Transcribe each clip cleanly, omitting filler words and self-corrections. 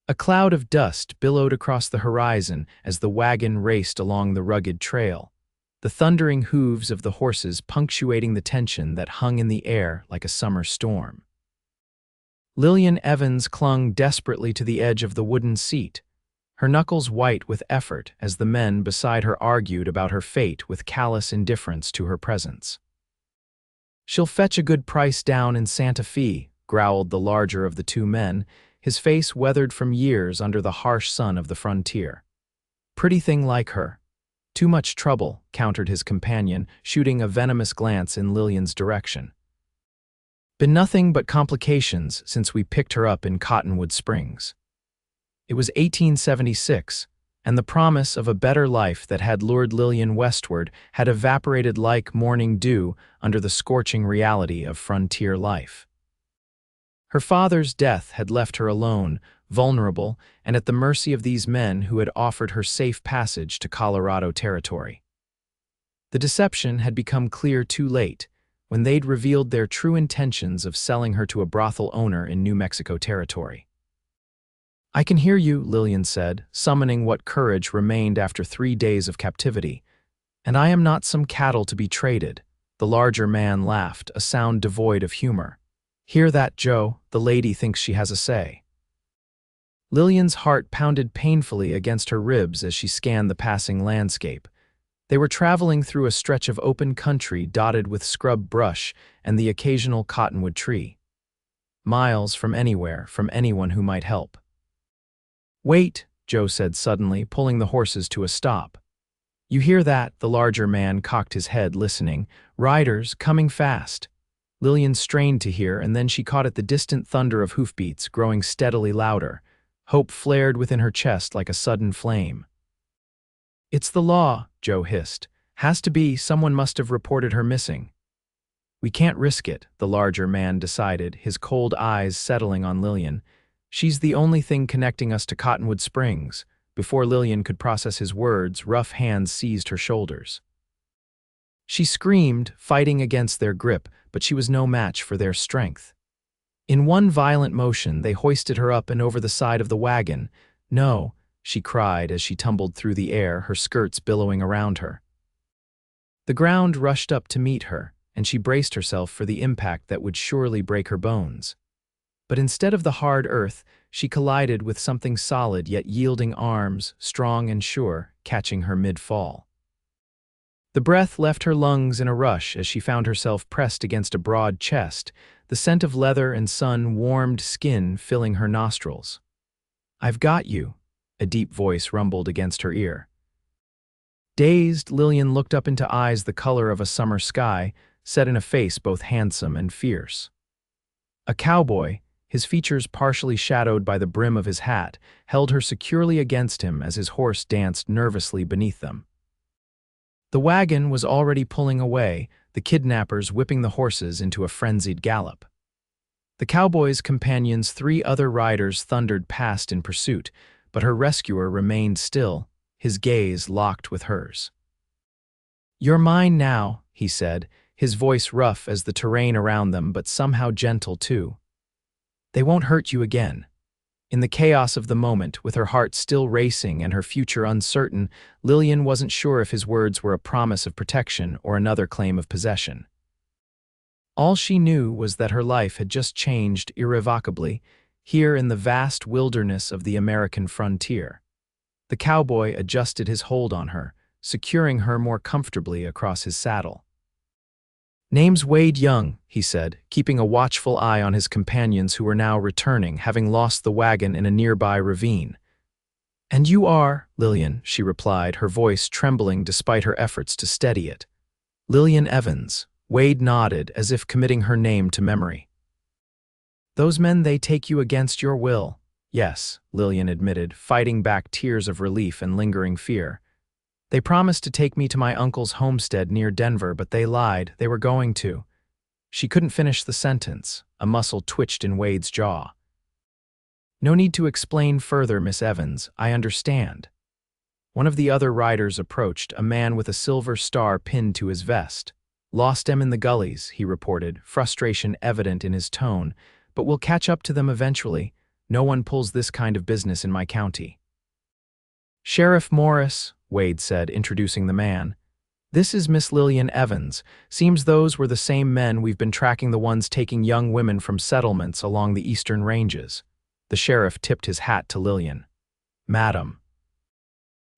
A cloud of dust billowed across the horizon as the wagon raced along the rugged trail, the thundering hooves of the horses punctuating the tension that hung in the air like a summer storm. Lillian Evans clung desperately to the edge of the wooden seat, her knuckles white with effort as the men beside her argued about her fate with callous indifference to her presence. "She'll fetch a good price down in Santa Fe," growled the larger of the two men, his face weathered from years under the harsh sun of the frontier. "Pretty thing like her." "Too much trouble," countered his companion, shooting a venomous glance in Lillian's direction. "Been nothing but complications since we picked her up in Cottonwood Springs." It was 1876, and the promise of a better life that had lured Lillian westward had evaporated like morning dew under the scorching reality of frontier life. Her father's death had left her alone, vulnerable, and at the mercy of these men who had offered her safe passage to Colorado territory. The deception had become clear too late, when they'd revealed their true intentions of selling her to a brothel owner in New Mexico territory. "I can hear you," Lillian said, summoning what courage remained after 3 days of captivity. "And I am not some cattle to be traded." The larger man laughed, a sound devoid of humor. "Hear that, Joe? The lady thinks she has a say." Lillian's heart pounded painfully against her ribs as she scanned the passing landscape. They were traveling through a stretch of open country dotted with scrub brush and the occasional cottonwood tree. Miles from anywhere, from anyone who might help. "Wait," Joe said suddenly, pulling the horses to a stop. "You hear that?" The larger man cocked his head, listening. "Riders, coming fast." Lillian strained to hear, and then she caught at the distant thunder of hoofbeats, growing steadily louder. Hope flared within her chest like a sudden flame. "It's the law," Joe hissed. "Has to be. Someone must have reported her missing." "We can't risk it," the larger man decided, his cold eyes settling on Lillian. "She's the only thing connecting us to Cottonwood Springs." Before Lillian could process his words, rough hands seized her shoulders. She screamed, fighting against their grip, but she was no match for their strength. In one violent motion, they hoisted her up and over the side of the wagon. "No," she cried as she tumbled through the air, her skirts billowing around her. The ground rushed up to meet her, and she braced herself for the impact that would surely break her bones. But instead of the hard earth, she collided with something solid yet yielding arms, strong and sure, catching her mid-fall. The breath left her lungs in a rush as she found herself pressed against a broad chest, the scent of leather and sun-warmed skin filling her nostrils. "I've got you," a deep voice rumbled against her ear. Dazed, Lillian looked up into eyes the color of a summer sky, set in a face both handsome and fierce. A cowboy, his features partially shadowed by the brim of his hat, held her securely against him as his horse danced nervously beneath them. The wagon was already pulling away, the kidnappers whipping the horses into a frenzied gallop. The cowboy's companions, 3 other riders, thundered past in pursuit, but her rescuer remained still, his gaze locked with hers. "You're mine now," he said, his voice rough as the terrain around them, but somehow gentle too. "They won't hurt you again." In the chaos of the moment, with her heart still racing and her future uncertain, Lillian wasn't sure if his words were a promise of protection or another claim of possession. All she knew was that her life had just changed irrevocably, here in the vast wilderness of the American frontier. The cowboy adjusted his hold on her, securing her more comfortably across his saddle. "Name's Wade Young," he said, keeping a watchful eye on his companions who were now returning, having lost the wagon in a nearby ravine. "And you are?" "Lillian," she replied, her voice trembling despite her efforts to steady it. "Lillian Evans." Wade nodded, as if committing her name to memory. "Those men, they take you against your will." "Yes," Lillian admitted, fighting back tears of relief and lingering fear. "They promised to take me to my uncle's homestead near Denver, but they lied. They were going to." She couldn't finish the sentence. A muscle twitched in Wade's jaw. "No need to explain further, Miss Evans. I understand." One of the other riders approached, a man with a silver star pinned to his vest. "Lost them in the gullies," he reported, frustration evident in his tone, "but we'll catch up to them eventually. No one pulls this kind of business in my county." "Sheriff Morris," Wade said, introducing the man. "This is Miss Lillian Evans. Seems those were the same men we've been tracking, the ones taking young women from settlements along the eastern ranges." The sheriff tipped his hat to Lillian. "Madam."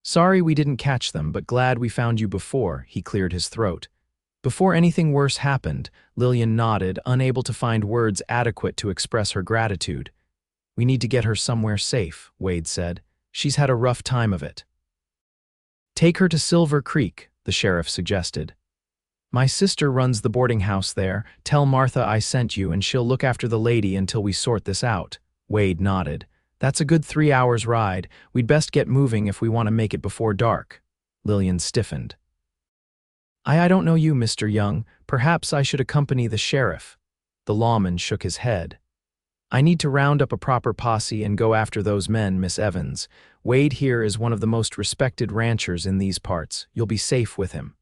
"Sorry we didn't catch them, but glad we found you before," he cleared his throat. Before anything worse happened, Lillian nodded, unable to find words adequate to express her gratitude. "We need to get her somewhere safe," Wade said. "She's had a rough time of it." "Take her to Silver Creek," the sheriff suggested. "My sister runs the boarding house there. Tell Martha I sent you and she'll look after the lady until we sort this out." Wade nodded. "That's a good 3 hours ride. We'd best get moving if we want to make it before dark." Lillian stiffened. I don't know you, Mr. Young. Perhaps I should accompany the sheriff." The lawman shook his head. "I need to round up a proper posse and go after those men, Miss Evans. Wade here is one of the most respected ranchers in these parts. You'll be safe with him."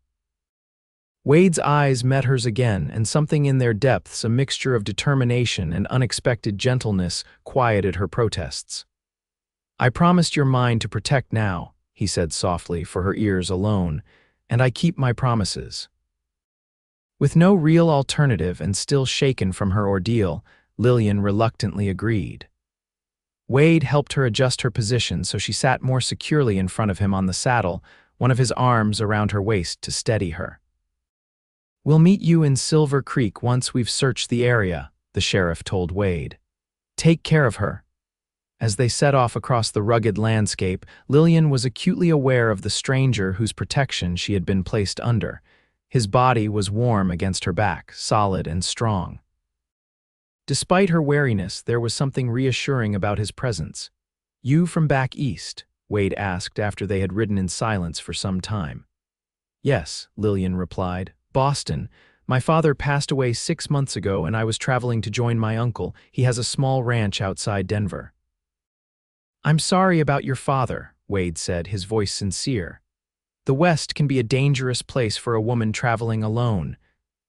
Wade's eyes met hers again, and something in their depths, a mixture of determination and unexpected gentleness, quieted her protests. "I promised your mind to protect now," he said softly, for her ears alone, "and I keep my promises." With no real alternative and still shaken from her ordeal, Lillian reluctantly agreed. Wade helped her adjust her position so she sat more securely in front of him on the saddle, one of his arms around her waist to steady her. "We'll meet you in Silver Creek once we've searched the area," the sheriff told Wade. "Take care of her." As they set off across the rugged landscape, Lillian was acutely aware of the stranger whose protection she had been placed under. His body was warm against her back, solid and strong. Despite her wariness, there was something reassuring about his presence. "You from back east?" Wade asked after they had ridden in silence for some time. "Yes," Lillian replied. "Boston. My father passed away 6 months ago and I was traveling to join my uncle. He has a small ranch outside Denver." "I'm sorry about your father," Wade said, his voice sincere. "The West can be a dangerous place for a woman traveling alone."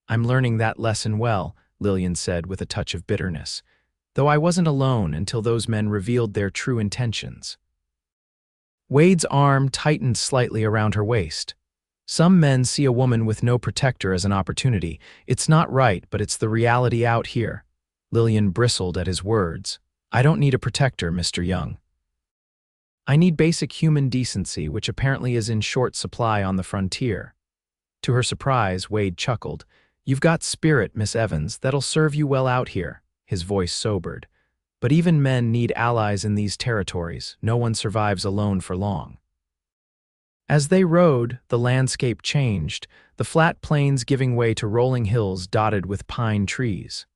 "I'm learning that lesson well," Lillian said with a touch of bitterness. "Though I wasn't alone until those men revealed their true intentions." Wade's arm tightened slightly around her waist. "Some men see a woman with no protector as an opportunity. It's not right, but it's the reality out here." Lillian bristled at his words. "I don't need a protector, Mr. Young. I need basic human decency, which apparently is in short supply on the frontier." To her surprise, Wade chuckled. "You've got spirit, Miss Evans, that'll serve you well out here." His voice sobered. "But even men need allies in these territories. No one survives alone for long." As they rode, the landscape changed, the flat plains giving way to rolling hills dotted with pine trees.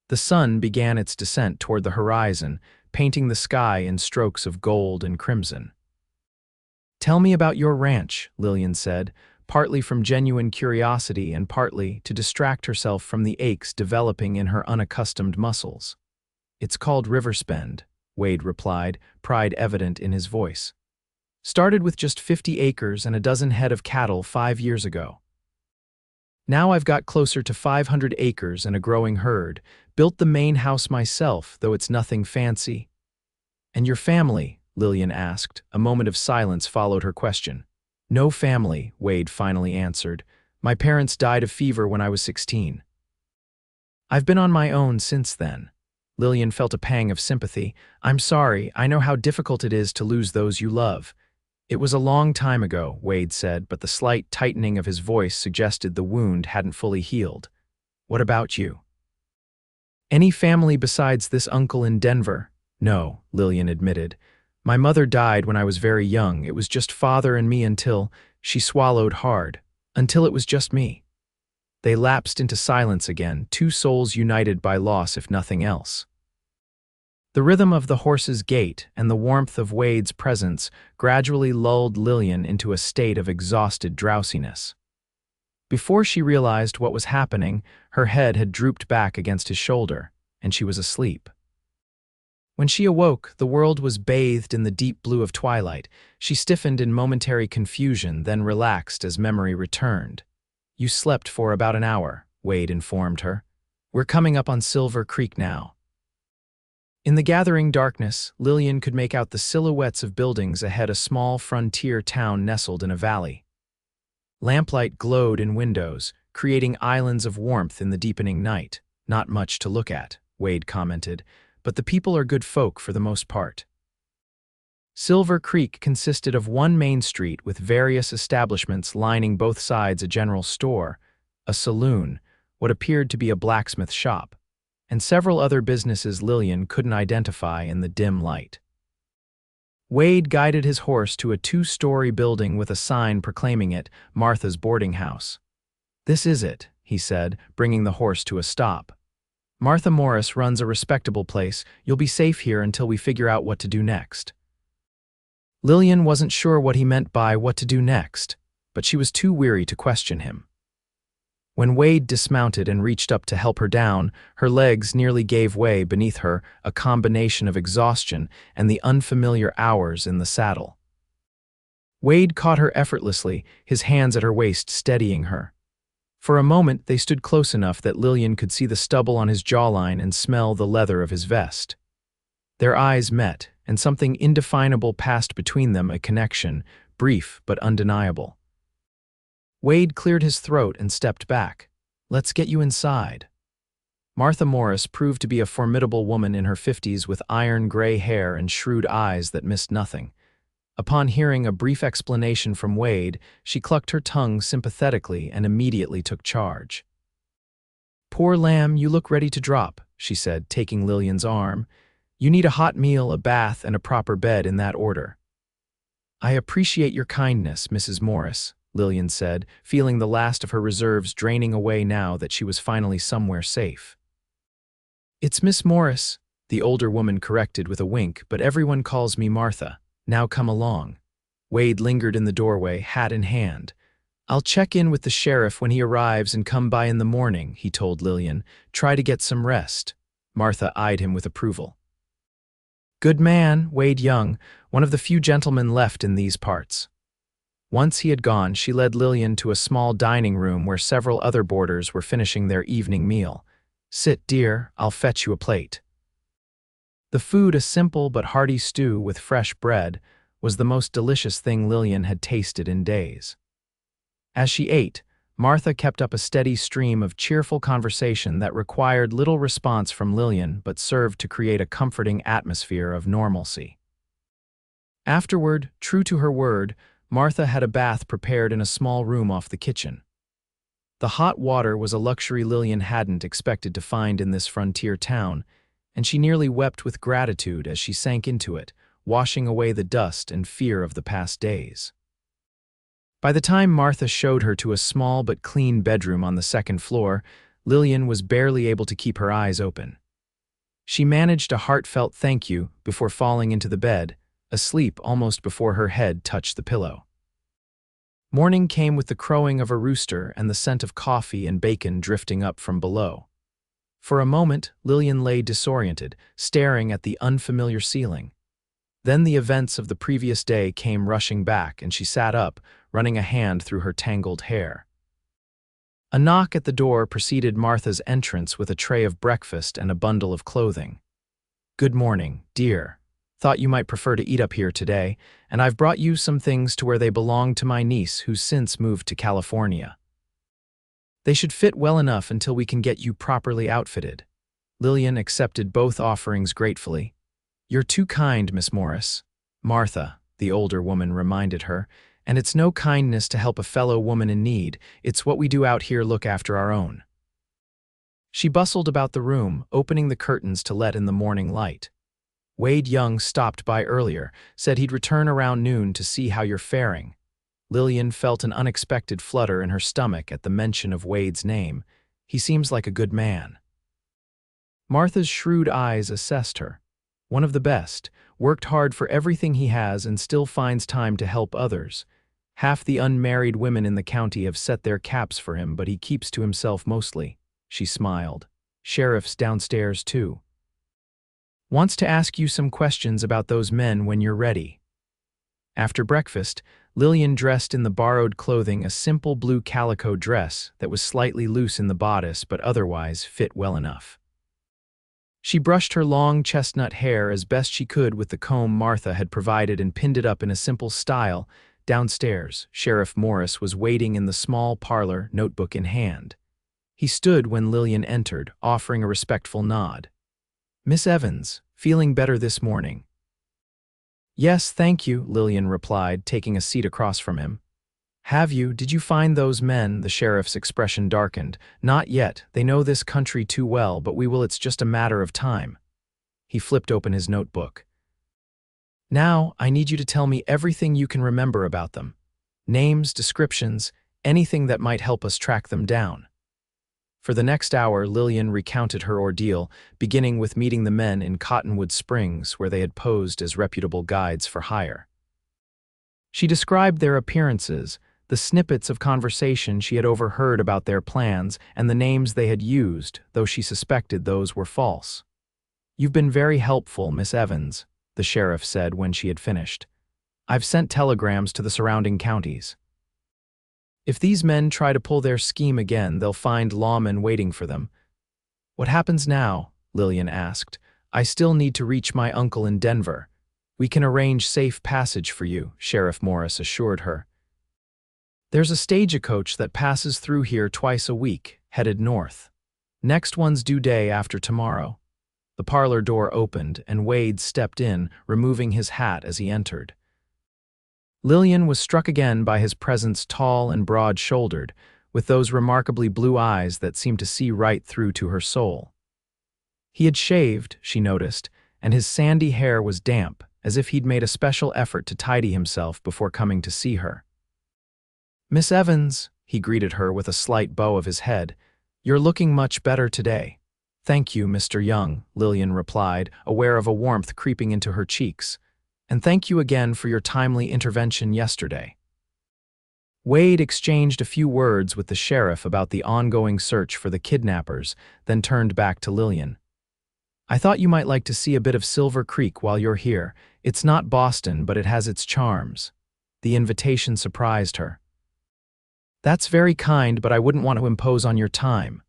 The sun began its descent toward the horizon, painting the sky in strokes of gold and crimson. "Tell me about your ranch," Lillian said, partly from genuine curiosity and partly to distract herself from the aches developing in her unaccustomed muscles. "It's called Riverspend," Wade replied, pride evident in his voice. "Started with just 50 acres and a dozen head of cattle 5 years ago. Now I've got closer to 500 acres and a growing herd. Built the main house myself, though it's nothing fancy." "And your family?" Lillian asked. A moment of silence followed her question. "No family," Wade finally answered. "My parents died of fever when I was 16. I've been on my own since then." Lillian felt a pang of sympathy. "I'm sorry, I know how difficult it is to lose those you love." "It was a long time ago," Wade said, but the slight tightening of his voice suggested the wound hadn't fully healed. "What about you?" "Any family besides this uncle in Denver?" "No," Lillian admitted. "My mother died when I was very young. It was just father and me until—" She swallowed hard. "Until it was just me." They lapsed into silence again, two souls united by loss if nothing else. The rhythm of the horse's gait and the warmth of Wade's presence gradually lulled Lillian into a state of exhausted drowsiness. Before she realized what was happening, her head had drooped back against his shoulder, and she was asleep. When she awoke, the world was bathed in the deep blue of twilight. She stiffened in momentary confusion, then relaxed as memory returned. "You slept for about an hour," Wade informed her. "We're coming up on Silver Creek now." In the gathering darkness, Lillian could make out the silhouettes of buildings ahead, a small frontier town nestled in a valley. Lamplight glowed in windows, creating islands of warmth in the deepening night. Not much to look at, Wade commented, but the people are good folk for the most part. Silver Creek consisted of one main street with various establishments lining both sides: a general store, a saloon, what appeared to be a blacksmith shop, and several other businesses Lillian couldn't identify in the dim light. Wade guided his horse to a two-story building with a sign proclaiming it Martha's boarding house. "This is it," he said, bringing the horse to a stop. "Martha Morris runs a respectable place. You'll be safe here until we figure out what to do next." Lillian wasn't sure what he meant by what to do next, but she was too weary to question him. When Wade dismounted and reached up to help her down, her legs nearly gave way beneath her, a combination of exhaustion and the unfamiliar hours in the saddle. Wade caught her effortlessly, his hands at her waist steadying her. For a moment, they stood close enough that Lillian could see the stubble on his jawline and smell the leather of his vest. Their eyes met, and something indefinable passed between them, a connection, brief but undeniable. Wade cleared his throat and stepped back. "Let's get you inside." Martha Morris proved to be a formidable woman in her 50s with iron gray hair and shrewd eyes that missed nothing. Upon hearing a brief explanation from Wade, she clucked her tongue sympathetically and immediately took charge. "Poor lamb, you look ready to drop," she said, taking Lillian's arm. "You need a hot meal, a bath, and a proper bed in that order." "I appreciate your kindness, Mrs. Morris," Lillian said, feeling the last of her reserves draining away now that she was finally somewhere safe. "It's Miss Morris," the older woman corrected with a wink, "but everyone calls me Martha. Now come along." Wade lingered in the doorway, hat in hand. "I'll check in with the sheriff when he arrives and come by in the morning," he told Lillian. "Try to get some rest." Martha eyed him with approval. "Good man, Wade Young, one of the few gentlemen left in these parts." Once he had gone, she led Lillian to a small dining room where several other boarders were finishing their evening meal. "Sit, dear, I'll fetch you a plate." The food, a simple but hearty stew with fresh bread, was the most delicious thing Lillian had tasted in days. As she ate, Martha kept up a steady stream of cheerful conversation that required little response from Lillian but served to create a comforting atmosphere of normalcy. Afterward, true to her word, Martha had a bath prepared in a small room off the kitchen. The hot water was a luxury Lillian hadn't expected to find in this frontier town, and she nearly wept with gratitude as she sank into it, washing away the dust and fear of the past days. By the time Martha showed her to a small but clean bedroom on the second floor, Lillian was barely able to keep her eyes open. She managed a heartfelt thank you before falling into the bed, asleep almost before her head touched the pillow. Morning came with the crowing of a rooster and the scent of coffee and bacon drifting up from below. For a moment, Lillian lay disoriented, staring at the unfamiliar ceiling. Then the events of the previous day came rushing back, and she sat up, running a hand through her tangled hair. A knock at the door preceded Martha's entrance with a tray of breakfast and a bundle of clothing. "Good morning, dear. Thought you might prefer to eat up here today, and I've brought you some things to where they belong to my niece who's since moved to California. They should fit well enough until we can get you properly outfitted." Lillian accepted both offerings gratefully. "You're too kind, Miss Morris." "Martha," the older woman reminded her, "and it's no kindness to help a fellow woman in need. It's what we do out here, look after our own." She bustled about the room, opening the curtains to let in the morning light. "Wade Young stopped by earlier, said he'd return around noon to see how you're faring." Lillian felt an unexpected flutter in her stomach at the mention of Wade's name. "He seems like a good man." Martha's shrewd eyes assessed her. "One of the best, worked hard for everything he has and still finds time to help others. Half the unmarried women in the county have set their caps for him, but he keeps to himself mostly." She smiled. "Sheriff's downstairs, too. Wants to ask you some questions about those men when you're ready." After breakfast, Lillian dressed in the borrowed clothing, a simple blue calico dress that was slightly loose in the bodice but otherwise fit well enough. She brushed her long chestnut hair as best she could with the comb Martha had provided and pinned it up in a simple style. Downstairs, Sheriff Morris was waiting in the small parlor, notebook in hand. He stood when Lillian entered, offering a respectful nod. "Miss Evans, feeling better this morning?" "Yes, thank you," Lillian replied, taking a seat across from him. "Have you? Did you find those men?" The sheriff's expression darkened. "Not yet. They know this country too well, but we will. It's just a matter of time." He flipped open his notebook. "Now, I need you to tell me everything you can remember about them. Names, descriptions, anything that might help us track them down." For the next hour, Lillian recounted her ordeal, beginning with meeting the men in Cottonwood Springs, where they had posed as reputable guides for hire. She described their appearances, the snippets of conversation she had overheard about their plans, and the names they had used, though she suspected those were false. "You've been very helpful, Miss Evans," the sheriff said when she had finished. "I've sent telegrams to the surrounding counties. If these men try to pull their scheme again, they'll find lawmen waiting for them." "What happens now?" Lillian asked. "I still need to reach my uncle in Denver." "We can arrange safe passage for you," Sheriff Morris assured her. "There's a stagecoach that passes through here twice a week, headed north. Next one's due day after tomorrow." The parlor door opened, and Wade stepped in, removing his hat as he entered. Lillian was struck again by his presence, tall and broad-shouldered, with those remarkably blue eyes that seemed to see right through to her soul. He had shaved, she noticed, and his sandy hair was damp, as if he'd made a special effort to tidy himself before coming to see her. "Miss Evans," he greeted her with a slight bow of his head, "you're looking much better today." "Thank you, Mr. Young," Lillian replied, aware of a warmth creeping into her cheeks. "And thank you again for your timely intervention yesterday." Wade exchanged a few words with the sheriff about the ongoing search for the kidnappers, then turned back to Lillian. "I thought you might like to see a bit of Silver Creek while you're here. It's not Boston, but it has its charms." The invitation surprised her. "That's very kind, but I wouldn't want to impose on your time."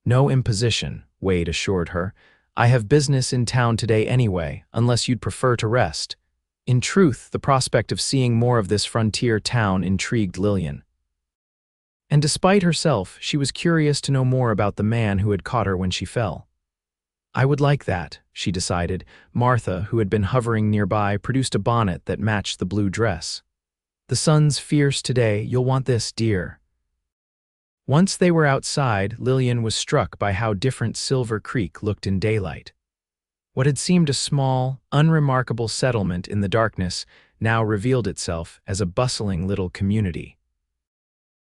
"No imposition," Wade assured her. "I have business in town today anyway, unless you'd prefer to rest." In truth, the prospect of seeing more of this frontier town intrigued Lillian. And despite herself, she was curious to know more about the man who had caught her when she fell. "I would like that," she decided. Martha, who had been hovering nearby, produced a bonnet that matched the blue dress. "The sun's fierce today. You'll want this, dear." Once they were outside, Lillian was struck by how different Silver Creek looked in daylight. What had seemed a small, unremarkable settlement in the darkness now revealed itself as a bustling little community.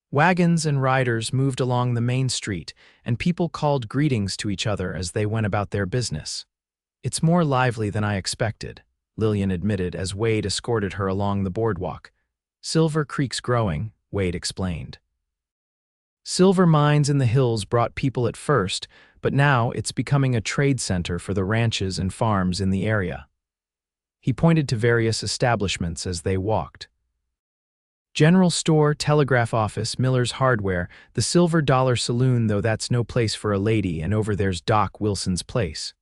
Wagons and riders moved along the main street, and people called greetings to each other as they went about their business. "It's more lively than I expected," Lillian admitted as Wade escorted her along the boardwalk. "Silver Creek's growing," Wade explained. "Silver mines in the hills brought people at first, but now it's becoming a trade center for the ranches and farms in the area." He pointed to various establishments as they walked. "General store, telegraph office, Miller's Hardware, the Silver Dollar Saloon, though that's no place for a lady, and over there's Doc Wilson's place.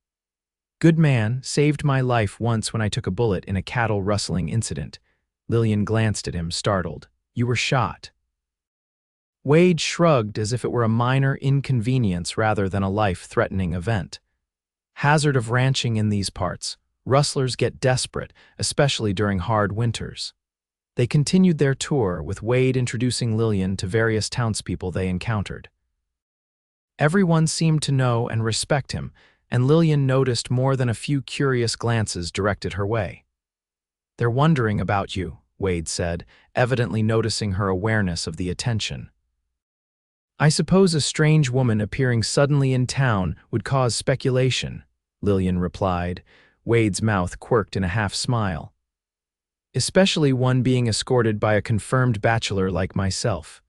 Good man, saved my life once when I took a bullet in a cattle rustling incident." Lillian glanced at him, startled. "You were shot." Wade shrugged as if it were a minor inconvenience rather than a life-threatening event. "Hazard of ranching in these parts. Rustlers get desperate, especially during hard winters." They continued their tour, with Wade introducing Lillian to various townspeople they encountered. Everyone seemed to know and respect him, and Lillian noticed more than a few curious glances directed her way. "They're wondering about you," Wade said, evidently noticing her awareness of the attention. "I suppose a strange woman appearing suddenly in town would cause speculation," Lillian replied. Wade's mouth quirked in a half-smile. "Especially one being escorted by a confirmed bachelor like myself."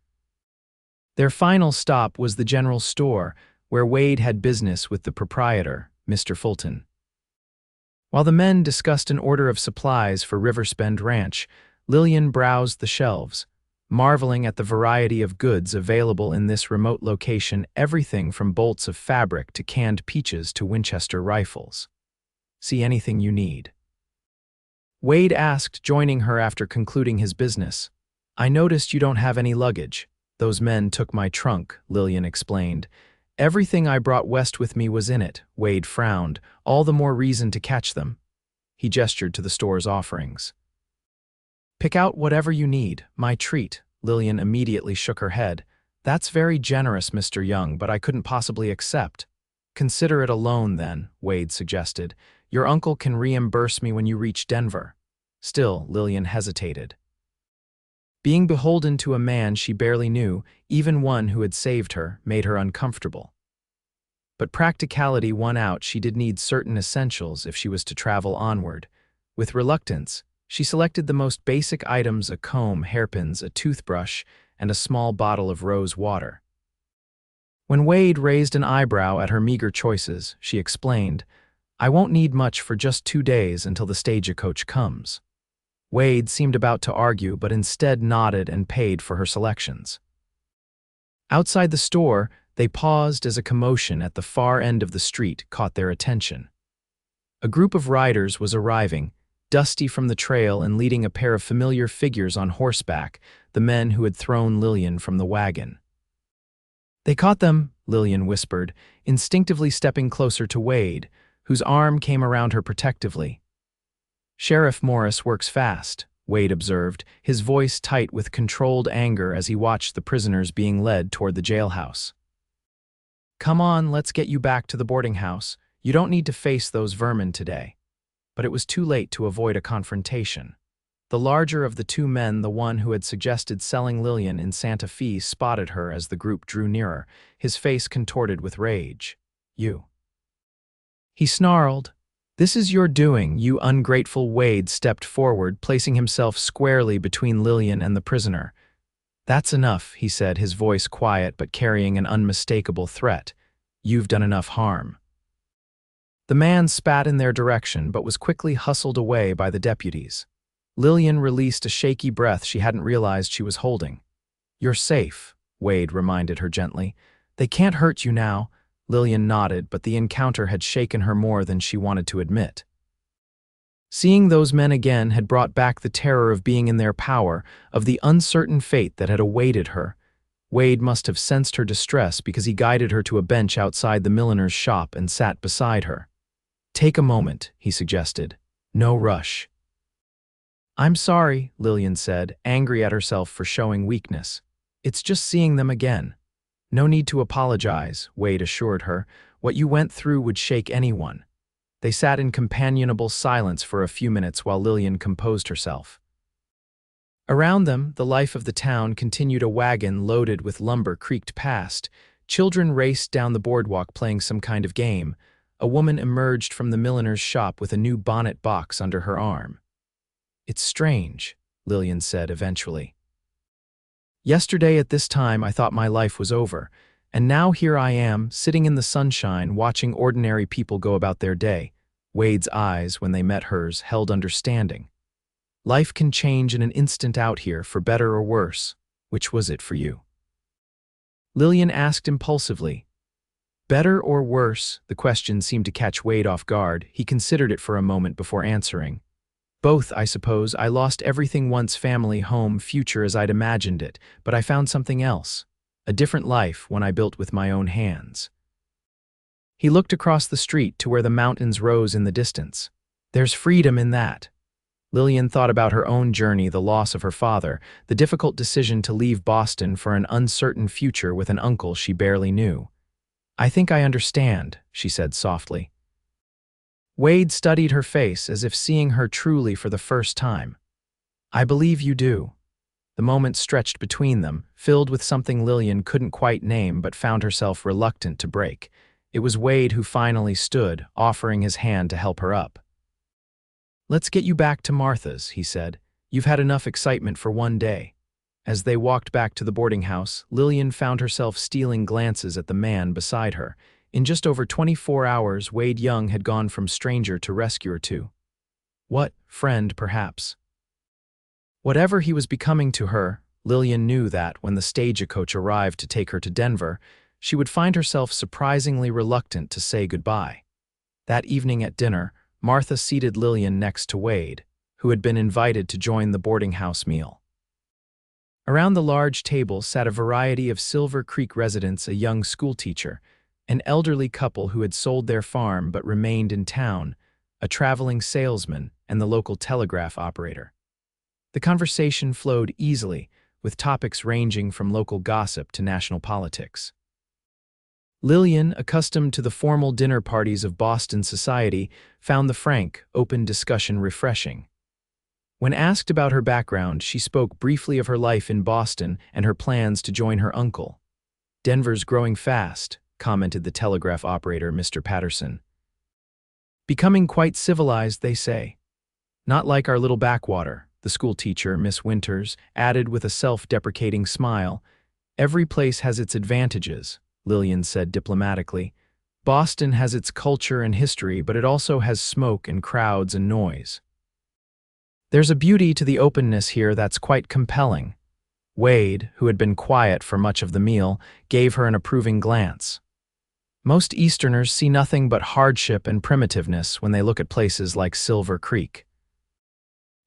Their final stop was the general store, where Wade had business with the proprietor, Mr. Fulton. While the men discussed an order of supplies for Riverspend Ranch, Lillian browsed the shelves. marveling at the variety of goods available in this remote location, everything from bolts of fabric to canned peaches to Winchester rifles. See anything you need? Wade asked, joining her after concluding his business. I noticed you don't have any luggage. Those men took my trunk, Lillian explained. Everything I brought west with me was in it, Wade frowned, all the more reason to catch them. He gestured to the store's offerings. Pick out whatever you need, my treat. Lillian immediately shook her head. That's very generous, Mr. Young, but I couldn't possibly accept. Consider it a loan then, Wade suggested. Your uncle can reimburse me when you reach Denver. Still, Lillian hesitated. Being beholden to a man she barely knew, even one who had saved her, made her uncomfortable. But practicality won out. She did need certain essentials if she was to travel onward. With reluctance, she selected the most basic items: a comb, hairpins, a toothbrush, and a small bottle of rose water. When Wade raised an eyebrow at her meager choices, she explained, I won't need much for just 2 days until the stagecoach comes. Wade seemed about to argue, but instead nodded and paid for her selections. Outside the store, they paused as a commotion at the far end of the street caught their attention. A group of riders was arriving, dusty from the trail and leading a pair of familiar figures on horseback, the men who had thrown Lillian from the wagon. They caught them, Lillian whispered, instinctively stepping closer to Wade, whose arm came around her protectively. Sheriff Morris works fast, Wade observed, his voice tight with controlled anger as he watched the prisoners being led toward the jailhouse. Come on, let's get you back to the boarding house. You don't need to face those vermin today. But it was too late to avoid a confrontation. The larger of the two men, the one who had suggested selling Lillian in Santa Fe, spotted her as the group drew nearer, his face contorted with rage. You. He snarled. This is your doing, you ungrateful. Wade stepped forward, placing himself squarely between Lillian and the prisoner. That's enough, he said, his voice quiet but carrying an unmistakable threat. You've done enough harm. The man spat in their direction but was quickly hustled away by the deputies. Lillian released a shaky breath she hadn't realized she was holding. You're safe, Wade reminded her gently. They can't hurt you now. Lillian nodded, but the encounter had shaken her more than she wanted to admit. Seeing those men again had brought back the terror of being in their power, of the uncertain fate that had awaited her. Wade must have sensed her distress because he guided her to a bench outside the milliner's shop and sat beside her. Take a moment, he suggested. No rush. I'm sorry, Lillian said, angry at herself for showing weakness. It's just seeing them again. No need to apologize, Wade assured her. What you went through would shake anyone. They sat in companionable silence for a few minutes while Lillian composed herself. Around them, the life of the town continued. A wagon loaded with lumber creaked past. Children raced down the boardwalk playing some kind of game. A woman emerged from the milliner's shop with a new bonnet box under her arm. It's strange, Lillian said eventually. Yesterday at this time I thought my life was over, and now here I am, sitting in the sunshine, watching ordinary people go about their day. Wade's eyes, when they met hers, held understanding. Life can change in an instant out here, for better or worse. Which was it for you? Lillian asked impulsively. Better or worse? The question seemed to catch Wade off guard. He considered it for a moment before answering. Both, I suppose. I lost everything once: family, home, future as I'd imagined it, but I found something else. A different life, one I built with my own hands. He looked across the street to where the mountains rose in the distance. There's freedom in that. Lillian thought about her own journey, the loss of her father, the difficult decision to leave Boston for an uncertain future with an uncle she barely knew. I think I understand, she said softly. Wade studied her face as if seeing her truly for the first time. I believe you do. The moment stretched between them, filled with something Lillian couldn't quite name but found herself reluctant to break. It was Wade who finally stood, offering his hand to help her up. Let's get you back to Martha's, he said. You've had enough excitement for one day. As they walked back to the boarding house, Lillian found herself stealing glances at the man beside her. In just over 24 hours, Wade Young had gone from stranger to rescuer to what? Friend, perhaps. Whatever he was becoming to her, Lillian knew that, when the stagecoach arrived to take her to Denver, she would find herself surprisingly reluctant to say goodbye. That evening at dinner, Martha seated Lillian next to Wade, who had been invited to join the boarding house meal. Around the large table sat a variety of Silver Creek residents, a young schoolteacher, an elderly couple who had sold their farm but remained in town, a traveling salesman, and the local telegraph operator. The conversation flowed easily, with topics ranging from local gossip to national politics. Lillian, accustomed to the formal dinner parties of Boston society, found the frank, open discussion refreshing. When asked about her background, she spoke briefly of her life in Boston and her plans to join her uncle. "Denver's growing fast," commented the telegraph operator, Mr. Patterson. "Becoming quite civilized, they say. Not like our little backwater," the schoolteacher, Miss Winters, added with a self-deprecating smile. "Every place has its advantages," Lillian said diplomatically. "Boston has its culture and history, but it also has smoke and crowds and noise. There's a beauty to the openness here that's quite compelling." Wade, who had been quiet for much of the meal, gave her an approving glance. "Most Easterners see nothing but hardship and primitiveness when they look at places like Silver Creek."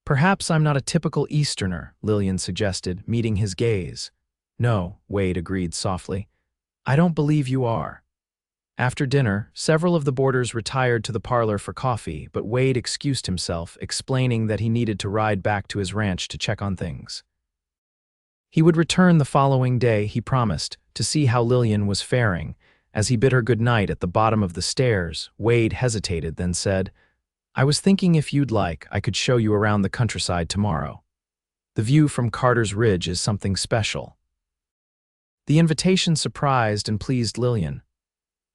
"Perhaps I'm not a typical Easterner," Lillian suggested, meeting his gaze. "No," Wade agreed softly. "I don't believe you are." After dinner, several of the boarders retired to the parlor for coffee, but Wade excused himself, explaining that he needed to ride back to his ranch to check on things. He would return the following day, he promised, to see how Lillian was faring. As he bid her good night at the bottom of the stairs, Wade hesitated, then said, "I was thinking if you'd like, I could show you around the countryside tomorrow. The view from Carter's Ridge is something special." The invitation surprised and pleased Lillian.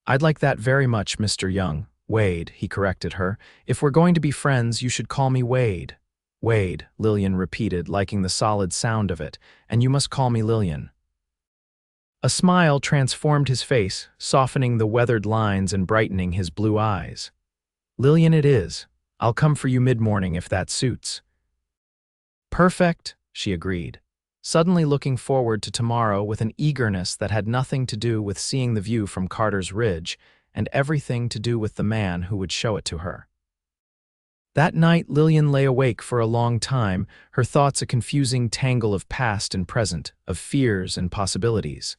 "I'd like that very much, Mr. Young." "Wade," he corrected her. "If we're going to be friends, you should call me Wade." "Wade," Lillian repeated, liking the solid sound of it, "and you must call me Lillian." A smile transformed his face, softening the weathered lines and brightening his blue eyes. "Lillian it is. I'll come for you mid-morning if that suits." "Perfect," she agreed, suddenly looking forward to tomorrow with an eagerness that had nothing to do with seeing the view from Carter's Ridge and everything to do with the man who would show it to her. That night, Lillian lay awake for a long time, her thoughts a confusing tangle of past and present, of fears and possibilities.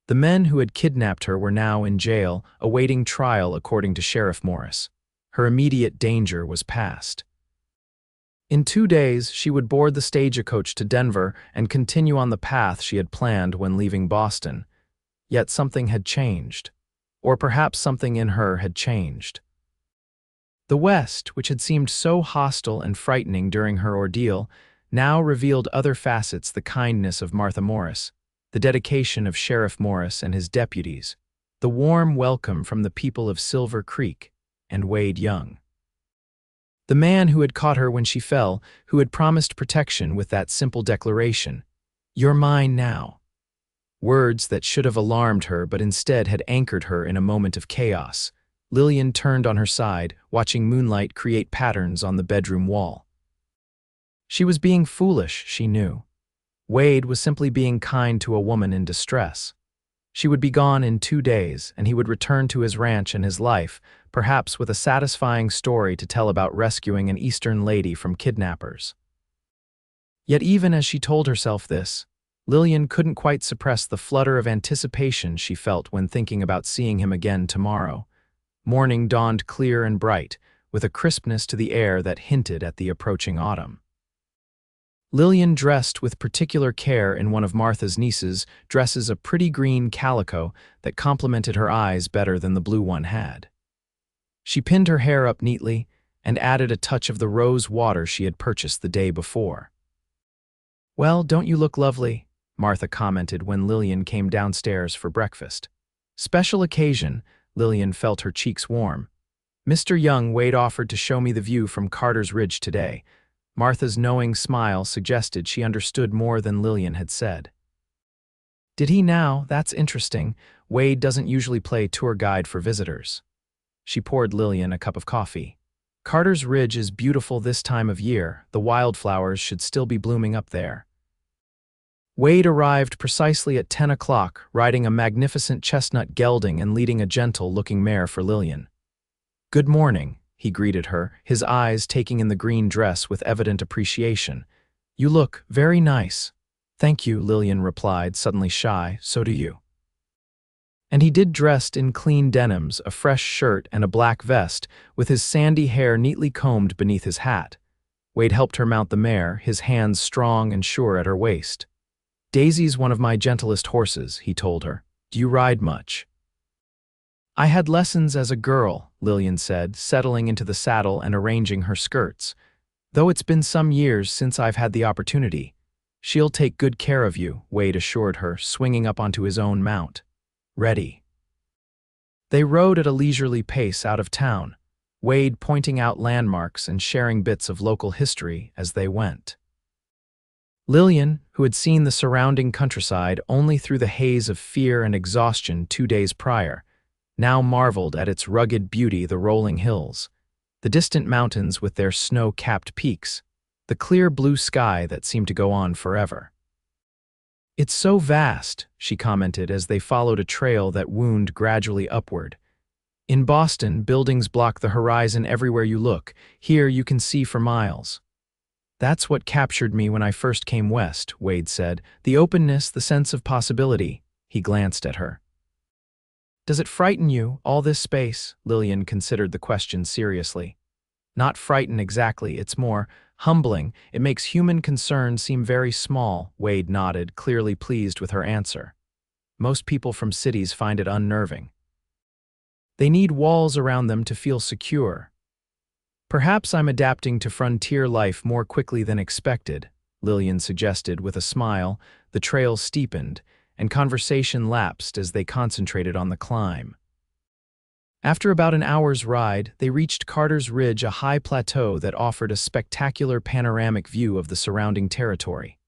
The men who had kidnapped her were now in jail, awaiting trial according to Sheriff Morris. Her immediate danger was past. In 2 days, she would board the stagecoach to Denver and continue on the path she had planned when leaving Boston. Yet something had changed. Or perhaps something in her had changed. The West, which had seemed so hostile and frightening during her ordeal, now revealed other facets: the kindness of Martha Morris, the dedication of Sheriff Morris and his deputies, the warm welcome from the people of Silver Creek, and Wade Young. The man who had caught her when she fell, who had promised protection with that simple declaration, "You're mine now." Words that should have alarmed her but instead had anchored her in a moment of chaos. Lillian turned on her side, watching moonlight create patterns on the bedroom wall. She was being foolish, she knew. Wade was simply being kind to a woman in distress. She would be gone in 2 days, and he would return to his ranch and his life, perhaps with a satisfying story to tell about rescuing an Eastern lady from kidnappers. Yet even as she told herself this, Lillian couldn't quite suppress the flutter of anticipation she felt when thinking about seeing him again tomorrow. Morning dawned clear and bright, with a crispness to the air that hinted at the approaching autumn. Lillian dressed with particular care in one of Martha's nieces' dresses, a pretty green calico that complemented her eyes better than the blue one had. She pinned her hair up neatly and added a touch of the rose water she had purchased the day before. "Well, don't you look lovely?" Martha commented when Lillian came downstairs for breakfast. "Special occasion," Lillian felt her cheeks warm. "Mr. Young," Wade offered to show me the view from Carter's Ridge today." Martha's knowing smile suggested she understood more than Lillian had said. "Did he now? That's interesting. Wade doesn't usually play tour guide for visitors." She poured Lillian a cup of coffee. "Carter's Ridge is beautiful this time of year. The wildflowers should still be blooming up there." Wade arrived precisely at 10 o'clock, riding a magnificent chestnut gelding and leading a gentle-looking mare for Lillian. "Good morning," he greeted her, his eyes taking in the green dress with evident appreciation. "You look very nice." "Thank you," Lillian replied, suddenly shy. "So do you." And he did, dressed in clean denims, a fresh shirt and a black vest, with his sandy hair neatly combed beneath his hat. Wade helped her mount the mare, his hands strong and sure at her waist. "Daisy's one of my gentlest horses," he told her. "Do you ride much?" "I had lessons as a girl," Lillian said, settling into the saddle and arranging her skirts. "Though it's been some years since I've had the opportunity." "She'll take good care of you," Wade assured her, swinging up onto his own mount. "Ready." They rode at a leisurely pace out of town, Wade pointing out landmarks and sharing bits of local history as they went. Lillian, who had seen the surrounding countryside only through the haze of fear and exhaustion 2 days prior, now marveled at its rugged beauty, the rolling hills, the distant mountains with their snow-capped peaks, the clear blue sky that seemed to go on forever. "It's so vast," she commented as they followed a trail that wound gradually upward. "In Boston, buildings block the horizon everywhere you look. Here you can see for miles." "That's what captured me when I first came west," Wade said. "The openness, the sense of possibility." He glanced at her. "Does it frighten you, all this space?" Lillian considered the question seriously. "Not frighten exactly, it's more humbling. It makes human concern seem very small," Wade nodded, clearly pleased with her answer. "Most people from cities find it unnerving. They need walls around them to feel secure." "Perhaps I'm adapting to frontier life more quickly than expected," Lillian suggested with a smile. The trail steepened, and conversation lapsed as they concentrated on the climb. After about an hour's ride, they reached Carter's Ridge, a high plateau that offered a spectacular panoramic view of the surrounding territory.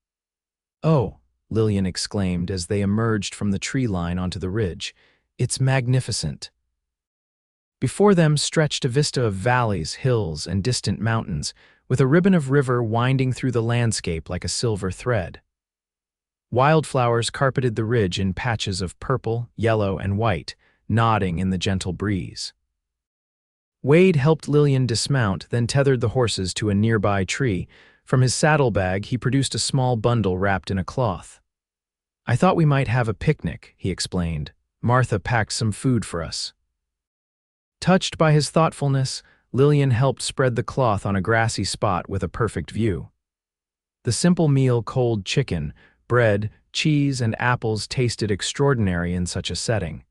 "Oh," Lillian exclaimed as they emerged from the tree line onto the ridge, "it's magnificent." Before them stretched a vista of valleys, hills, and distant mountains, with a ribbon of river winding through the landscape like a silver thread. Wildflowers carpeted the ridge in patches of purple, yellow, and white, nodding in the gentle breeze. Wade helped Lillian dismount, then tethered the horses to a nearby tree. From his saddlebag, he produced a small bundle wrapped in a cloth. "I thought we might have a picnic," he explained. "Martha packed some food for us." Touched by his thoughtfulness, Lillian helped spread the cloth on a grassy spot with a perfect view. The simple meal, cold chicken, bread, cheese, and apples, tasted extraordinary in such a setting.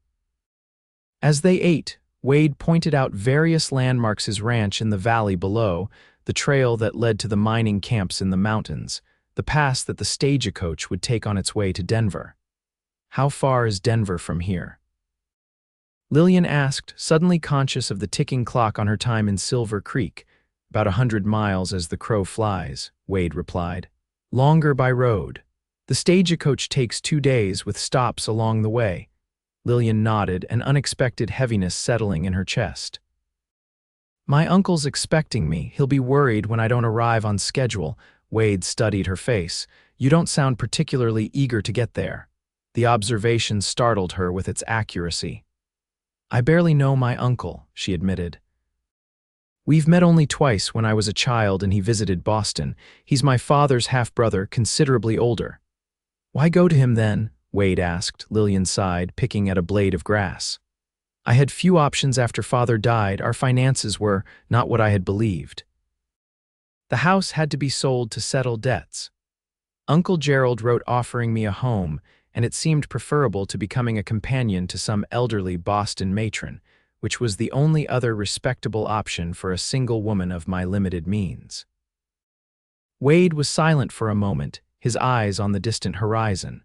As they ate, Wade pointed out various landmarks: his ranch in the valley below, the trail that led to the mining camps in the mountains, the pass that the stagecoach would take on its way to Denver. "How far is Denver from here?" Lillian asked, suddenly conscious of the ticking clock on her time in Silver Creek. "About 100 miles as the crow flies," Wade replied. "Longer by road. The stagecoach takes 2 days with stops along the way." Lillian nodded, an unexpected heaviness settling in her chest. "My uncle's expecting me. He'll be worried when I don't arrive on schedule." Wade studied her face. "You don't sound particularly eager to get there." The observation startled her with its accuracy. "I barely know my uncle," she admitted. "We've met only twice, when I was a child and he visited Boston. He's my father's half-brother, considerably older." "Why go to him then?" Wade asked. Lillian sighed, picking at a blade of grass. "I had few options after father died. Our finances were not what I had believed. The house had to be sold to settle debts. Uncle Gerald wrote offering me a home, and it seemed preferable to becoming a companion to some elderly Boston matron, which was the only other respectable option for a single woman of my limited means." Wade was silent for a moment, his eyes on the distant horizon.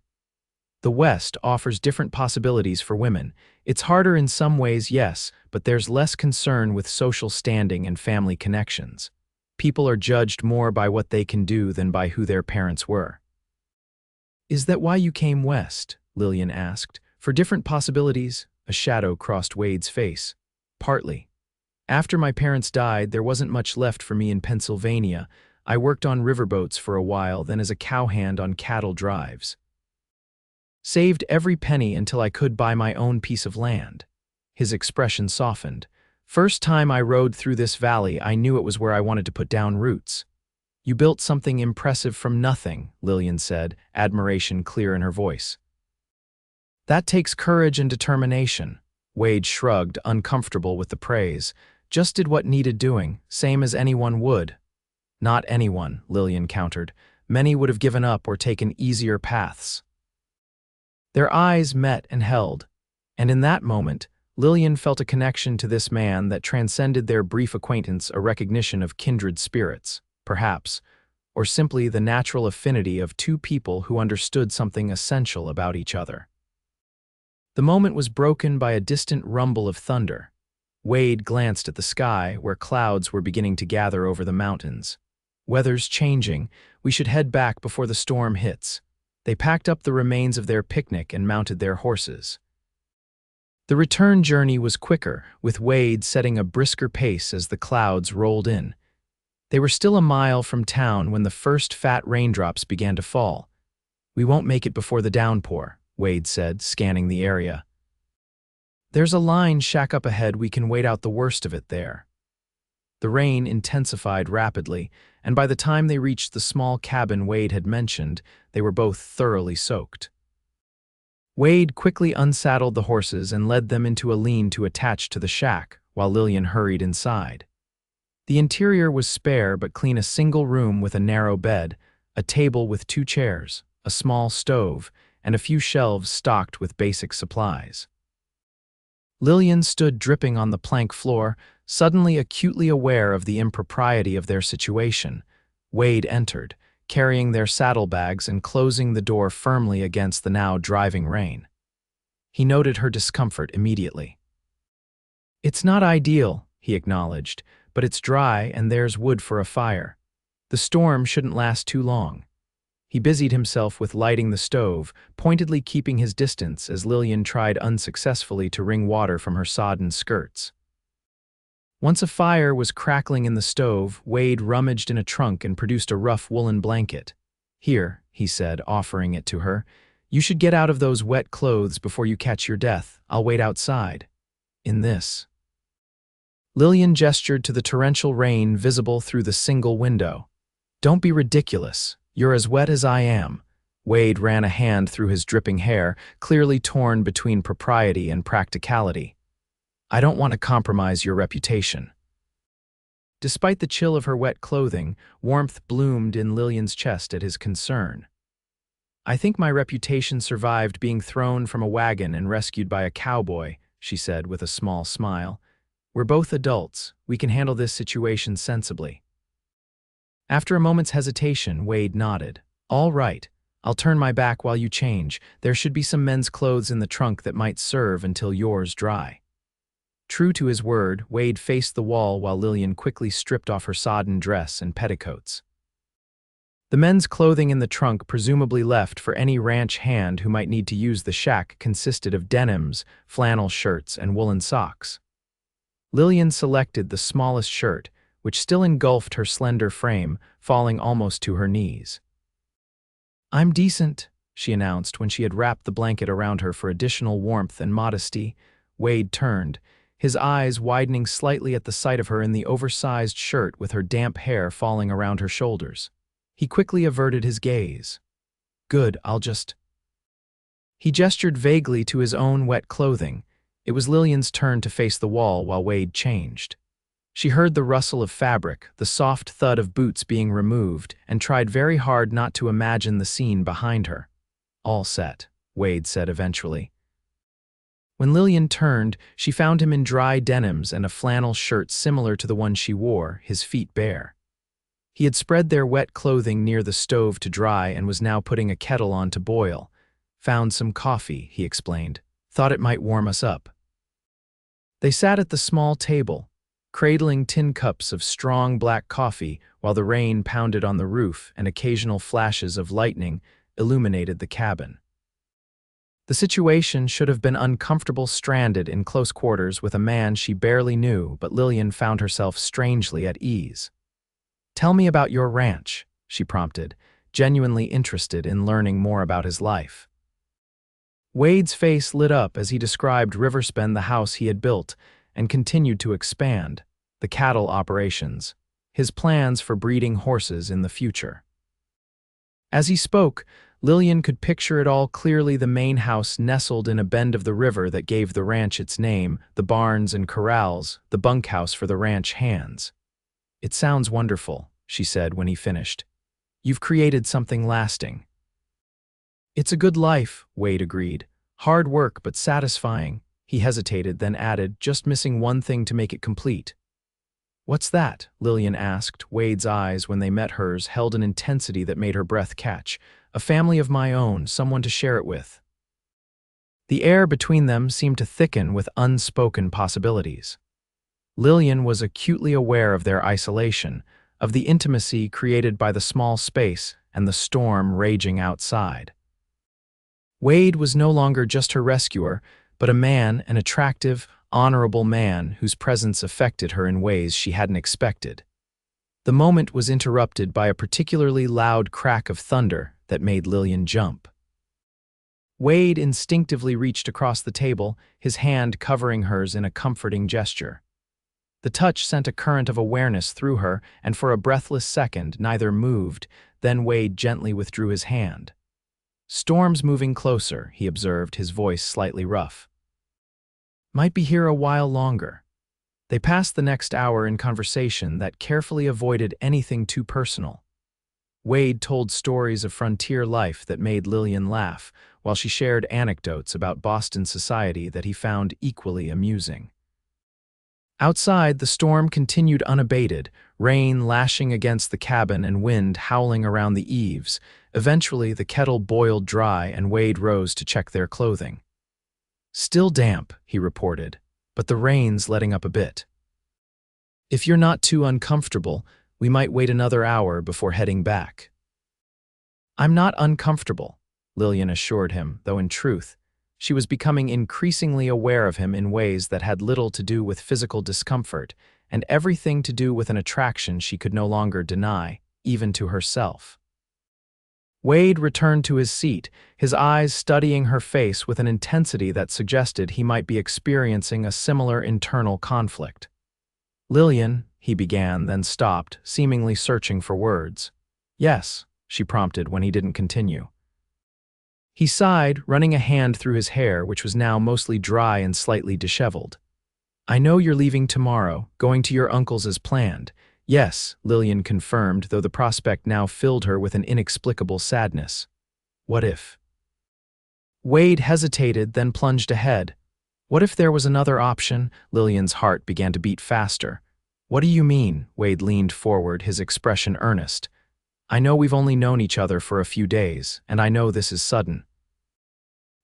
"The West offers different possibilities for women. It's harder in some ways, yes, but there's less concern with social standing and family connections. People are judged more by what they can do than by who their parents were." "Is that why you came west?" Lillian asked. "For different possibilities?" A shadow crossed Wade's face. "Partly. After my parents died, there wasn't much left for me in Pennsylvania. I worked on riverboats for a while, then as a cowhand on cattle drives. Saved every penny until I could buy my own piece of land." His expression softened. "First time I rode through this valley, I knew it was where I wanted to put down roots." "You built something impressive from nothing," Lillian said, admiration clear in her voice. "That takes courage and determination." Wade shrugged, uncomfortable with the praise. "Just did what needed doing, same as anyone would." "Not anyone," Lillian countered. "Many would have given up or taken easier paths." Their eyes met and held, and in that moment, Lillian felt a connection to this man that transcended their brief acquaintance, a recognition of kindred spirits, perhaps, or simply the natural affinity of two people who understood something essential about each other. The moment was broken by a distant rumble of thunder. Wade glanced at the sky, where clouds were beginning to gather over the mountains. "Weather's changing. We should head back before the storm hits." They packed up the remains of their picnic and mounted their horses. The return journey was quicker, with Wade setting a brisker pace as the clouds rolled in. They were still a mile from town when the first fat raindrops began to fall. "We won't make it before the downpour," Wade said, scanning the area. "There's a line shack up ahead. We can wait out the worst of it there." The rain intensified rapidly, and by the time they reached the small cabin Wade had mentioned, they were both thoroughly soaked. Wade quickly unsaddled the horses and led them into a lean-to attached to the shack, while Lillian hurried inside. The interior was spare but clean, a single room with a narrow bed, a table with 2 chairs, a small stove, and a few shelves stocked with basic supplies. Lillian stood dripping on the plank floor, suddenly acutely aware of the impropriety of their situation. Wade entered, carrying their saddlebags and closing the door firmly against the now driving rain. He noted her discomfort immediately. "It's not ideal," he acknowledged, "but it's dry and there's wood for a fire. The storm shouldn't last too long." He busied himself with lighting the stove, pointedly keeping his distance as Lillian tried unsuccessfully to wring water from her sodden skirts. Once a fire was crackling in the stove, Wade rummaged in a trunk and produced a rough woolen blanket. "Here," he said, offering it to her. "You should get out of those wet clothes before you catch your death. I'll wait outside." "In this." Lillian gestured to the torrential rain visible through the single window. "Don't be ridiculous. You're as wet as I am." Wade ran a hand through his dripping hair, clearly torn between propriety and practicality. "I don't want to compromise your reputation." Despite the chill of her wet clothing, warmth bloomed in Lillian's chest at his concern. "I think my reputation survived being thrown from a wagon and rescued by a cowboy," she said with a small smile. "We're both adults. We can handle this situation sensibly." After a moment's hesitation, Wade nodded. "All right. I'll turn my back while you change. There should be some men's clothes in the trunk that might serve until yours dry." True to his word, Wade faced the wall while Lillian quickly stripped off her sodden dress and petticoats. The men's clothing in the trunk, presumably left for any ranch hand who might need to use the shack, consisted of denims, flannel shirts, and woolen socks. Lillian selected the smallest shirt, which still engulfed her slender frame, falling almost to her knees. "I'm decent," she announced when she had wrapped the blanket around her for additional warmth and modesty. Wade turned, his eyes widening slightly at the sight of her in the oversized shirt with her damp hair falling around her shoulders. He quickly averted his gaze. "Good, I'll just—" He gestured vaguely to his own wet clothing. It was Lillian's turn to face the wall while Wade changed. She heard the rustle of fabric, the soft thud of boots being removed, and tried very hard not to imagine the scene behind her. "All set," Wade said eventually. When Lillian turned, she found him in dry denims and a flannel shirt similar to the one she wore, his feet bare. He had spread their wet clothing near the stove to dry and was now putting a kettle on to boil. "Found some coffee," he explained. "Thought it might warm us up." They sat at the small table, cradling tin cups of strong black coffee while the rain pounded on the roof and occasional flashes of lightning illuminated the cabin. The situation should have been uncomfortable, stranded in close quarters with a man she barely knew, but Lillian found herself strangely at ease. "Tell me about your ranch," she prompted, genuinely interested in learning more about his life. Wade's face lit up as he described Riverspend, the house he had built, and continued to expand, the cattle operations, his plans for breeding horses in the future. As he spoke, Lillian could picture it all clearly, the main house nestled in a bend of the river that gave the ranch its name, the barns and corrals, the bunkhouse for the ranch hands. "It sounds wonderful," she said when he finished. "You've created something lasting." "It's a good life," Wade agreed. "Hard work, but satisfying." He hesitated, then added, "just missing one thing to make it complete." "What's that?" Lillian asked. Wade's eyes, when they met hers, held an intensity that made her breath catch. "A family of my own, someone to share it with." The air between them seemed to thicken with unspoken possibilities. Lillian was acutely aware of their isolation, of the intimacy created by the small space and the storm raging outside. Wade was no longer just her rescuer, but a man, an attractive, honorable man whose presence affected her in ways she hadn't expected. The moment was interrupted by a particularly loud crack of thunder that made Lillian jump. Wade instinctively reached across the table, his hand covering hers in a comforting gesture. The touch sent a current of awareness through her, and for a breathless second neither moved. Then Wade gently withdrew his hand. "Storm's moving closer," he observed, his voice slightly rough. "Might be here a while longer." They passed the next hour in conversation that carefully avoided anything too personal. Wade told stories of frontier life that made Lillian laugh, while she shared anecdotes about Boston society that he found equally amusing. Outside, the storm continued unabated, rain lashing against the cabin and wind howling around the eaves. Eventually, the kettle boiled dry and Wade rose to check their clothing. "Still damp," he reported, "but the rain's letting up a bit. If you're not too uncomfortable, we might wait another hour before heading back." "I'm not uncomfortable," Lillian assured him, though in truth, she was becoming increasingly aware of him in ways that had little to do with physical discomfort and everything to do with an attraction she could no longer deny, even to herself. Wade returned to his seat, his eyes studying her face with an intensity that suggested he might be experiencing a similar internal conflict. "Lillian," he began, then stopped, seemingly searching for words. "Yes," she prompted when he didn't continue. He sighed, running a hand through his hair, which was now mostly dry and slightly disheveled. "I know you're leaving tomorrow, going to your uncle's as planned." "Yes," Lillian confirmed, though the prospect now filled her with an inexplicable sadness. "What if?" Wade hesitated, then plunged ahead. "What if there was another option?" Lillian's heart began to beat faster. "What do you mean?" Wade leaned forward, his expression earnest. "I know we've only known each other for a few days, and I know this is sudden.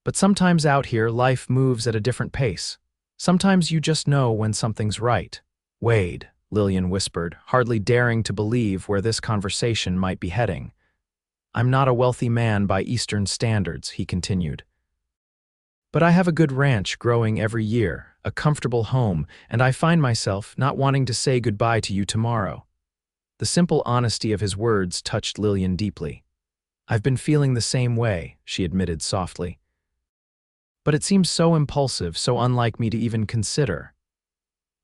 But sometimes out here, life moves at a different pace. Sometimes you just know when something's right." "Wade," Lillian whispered, hardly daring to believe where this conversation might be heading. "I'm not a wealthy man by Eastern standards," he continued. "But I have a good ranch growing every year, a comfortable home, and I find myself not wanting to say goodbye to you tomorrow." The simple honesty of his words touched Lillian deeply. "I've been feeling the same way," she admitted softly. "But it seems so impulsive, so unlike me to even consider."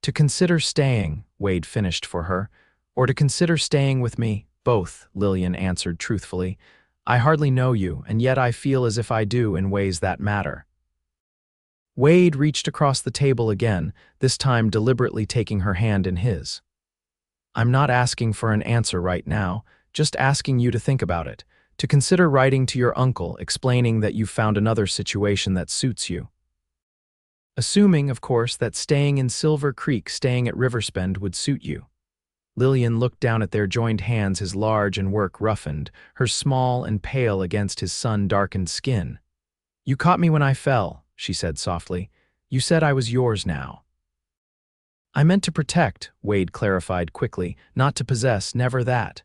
"To consider staying," Wade finished for her, "or to consider staying with me, both," Lillian answered truthfully. "I hardly know you, and yet I feel as if I do in ways that matter." Wade reached across the table again, this time deliberately taking her hand in his. "I'm not asking for an answer right now, just asking you to think about it, to consider writing to your uncle, explaining that you've found another situation that suits you. Assuming, of course, that staying in Silver Creek, staying at Riverspend would suit you." Lillian looked down at their joined hands, his large and work roughened, hers small and pale against his sun-darkened skin. "You caught me when I fell," she said softly. "You said I was yours now." "I meant to protect," Wade clarified quickly, "not to possess, never that."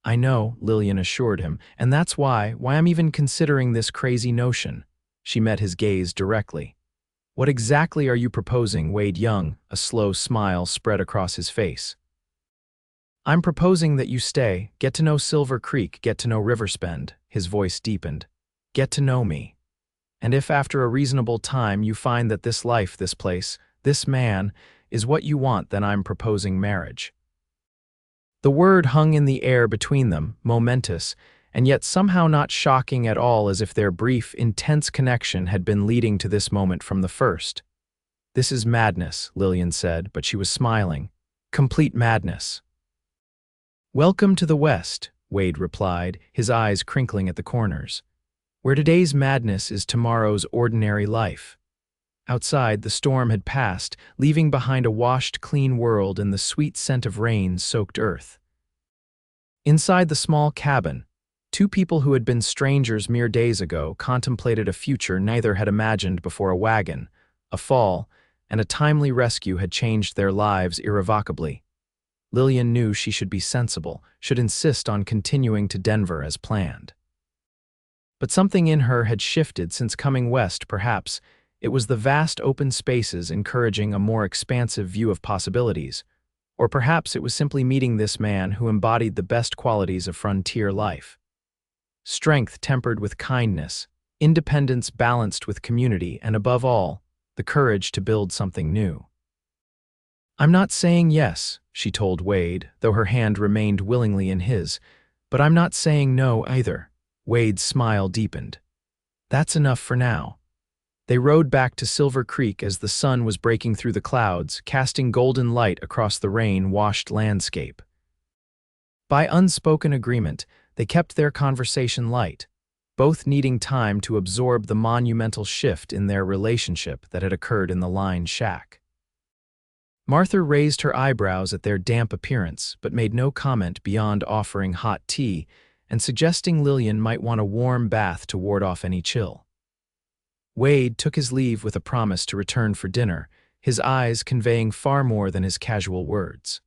"I know," Lillian assured him, "and that's why I'm even considering this crazy notion." She met his gaze directly. "What exactly are you proposing?" Wade Young, a slow smile spread across his face. "I'm proposing that you stay, get to know Silver Creek, get to know Riverspend." His voice deepened. "Get to know me." And if after a reasonable time you find that this life, this place, this man, is what you want, then I'm proposing marriage." The word hung in the air between them, momentous, and yet somehow not shocking at all, as if their brief, intense connection had been leading to this moment from the first. "This is madness," Lillian said, but she was smiling. "Complete madness." "Welcome to the West," Wade replied, his eyes crinkling at the corners, "where today's madness is tomorrow's ordinary life." Outside, the storm had passed, leaving behind a washed, clean world and the sweet scent of rain-soaked earth. Inside the small cabin, two people who had been strangers mere days ago contemplated a future neither had imagined before. A wagon, a fall, and a timely rescue had changed their lives irrevocably. Lillian knew she should be sensible, should insist on continuing to Denver as planned. But something in her had shifted since coming west. Perhaps it was the vast open spaces encouraging a more expansive view of possibilities, or perhaps it was simply meeting this man who embodied the best qualities of frontier life. Strength tempered with kindness, independence balanced with community, and above all, the courage to build something new. "I'm not saying yes," she told Wade, though her hand remained willingly in his, "but I'm not saying no either." Wade's smile deepened. "That's enough for now." They rode back to Silver Creek as the sun was breaking through the clouds, casting golden light across the rain-washed landscape. By unspoken agreement, they kept their conversation light, both needing time to absorb the monumental shift in their relationship that had occurred in the line shack. Martha raised her eyebrows at their damp appearance, but made no comment beyond offering hot tea and suggesting Lillian might want a warm bath to ward off any chill. Wade took his leave with a promise to return for dinner, his eyes conveying far more than his casual words.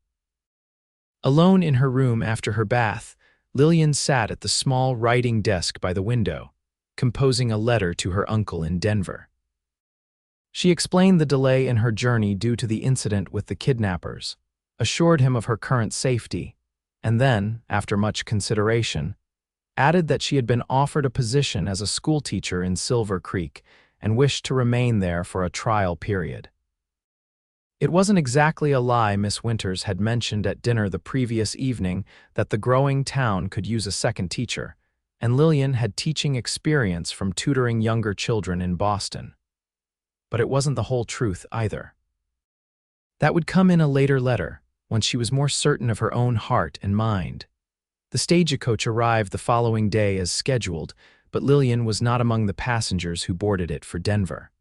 Alone in her room after her bath, Lillian sat at the small writing desk by the window, composing a letter to her uncle in Denver. She explained the delay in her journey due to the incident with the kidnappers, assured him of her current safety, and then, after much consideration, added that she had been offered a position as a schoolteacher in Silver Creek and wished to remain there for a trial period. It wasn't exactly a lie. Miss Winters had mentioned at dinner the previous evening that the growing town could use a second teacher, and Lillian had teaching experience from tutoring younger children in Boston. But it wasn't the whole truth either. That would come in a later letter, when she was more certain of her own heart and mind. The stagecoach arrived the following day as scheduled, but Lillian was not among the passengers who boarded it for Denver.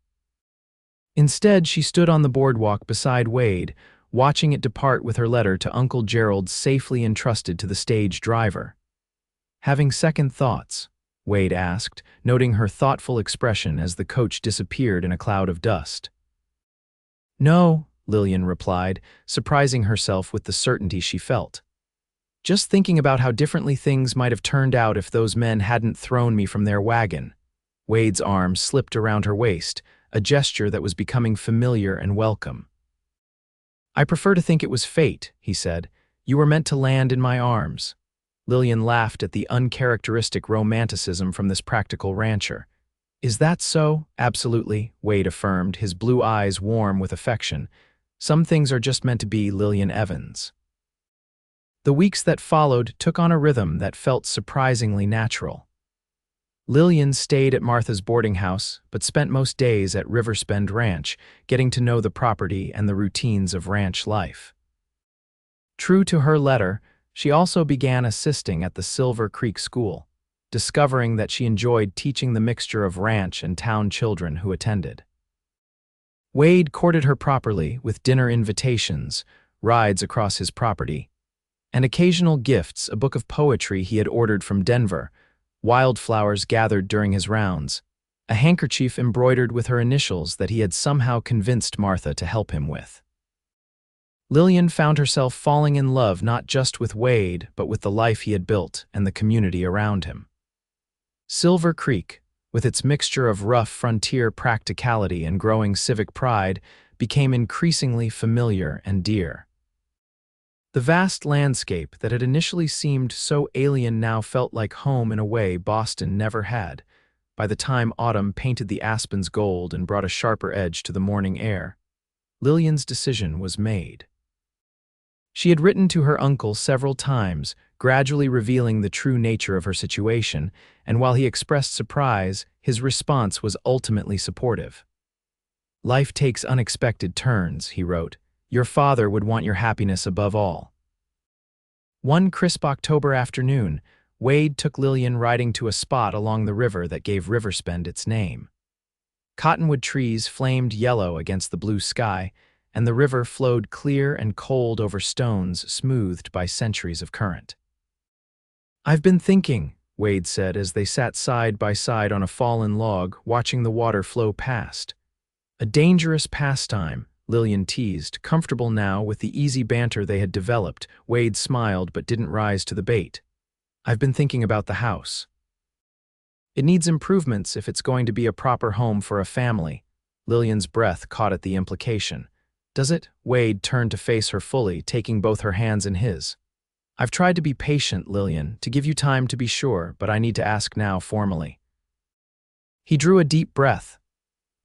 Instead, she stood on the boardwalk beside Wade, watching it depart with her letter to Uncle Gerald safely entrusted to the stage driver. "Having second thoughts?" Wade asked, noting her thoughtful expression as the coach disappeared in a cloud of dust. "No," Lillian replied, surprising herself with the certainty she felt. "Just thinking about how differently things might have turned out if those men hadn't thrown me from their wagon." Wade's arm slipped around her waist, a gesture that was becoming familiar and welcome. "I prefer to think it was fate," he said. "You were meant to land in my arms." Lillian laughed at the uncharacteristic romanticism from this practical rancher. "Is that so?" "Absolutely," Wade affirmed, his blue eyes warm with affection. "Some things are just meant to be." Lillian Evans. The weeks that followed took on a rhythm that felt surprisingly natural. Lillian stayed at Martha's boarding house, but spent most days at Riverspend Ranch, getting to know the property and the routines of ranch life. True to her letter, she also began assisting at the Silver Creek School, discovering that she enjoyed teaching the mixture of ranch and town children who attended. Wade courted her properly with dinner invitations, rides across his property, and occasional gifts, a book of poetry he had ordered from Denver, wildflowers gathered during his rounds, a handkerchief embroidered with her initials that he had somehow convinced Martha to help him with. Lillian found herself falling in love not just with Wade, but with the life he had built and the community around him. Silver Creek, with its mixture of rough frontier practicality and growing civic pride, became increasingly familiar and dear. The vast landscape that had initially seemed so alien now felt like home in a way Boston never had, by the time autumn painted the aspens gold and brought a sharper edge to the morning air, Lillian's decision was made. She had written to her uncle several times, gradually revealing the true nature of her situation, and while he expressed surprise, his response was ultimately supportive. "Life takes unexpected turns," he wrote. "Your father would want your happiness above all." One crisp October afternoon, Wade took Lillian riding to a spot along the river that gave Riverspend its name. Cottonwood trees flamed yellow against the blue sky, and the river flowed clear and cold over stones smoothed by centuries of current. "I've been thinking," Wade said as they sat side by side on a fallen log, watching the water flow past. "A dangerous pastime," Lillian teased, comfortable now with the easy banter they had developed. Wade smiled but didn't rise to the bait. "I've been thinking about the house. It needs improvements if it's going to be a proper home for a family." Lillian's breath caught at the implication. "Does it?" Wade turned to face her fully, taking both her hands in his. "I've tried to be patient, Lillian, to give you time to be sure, but I need to ask now formally." He drew a deep breath.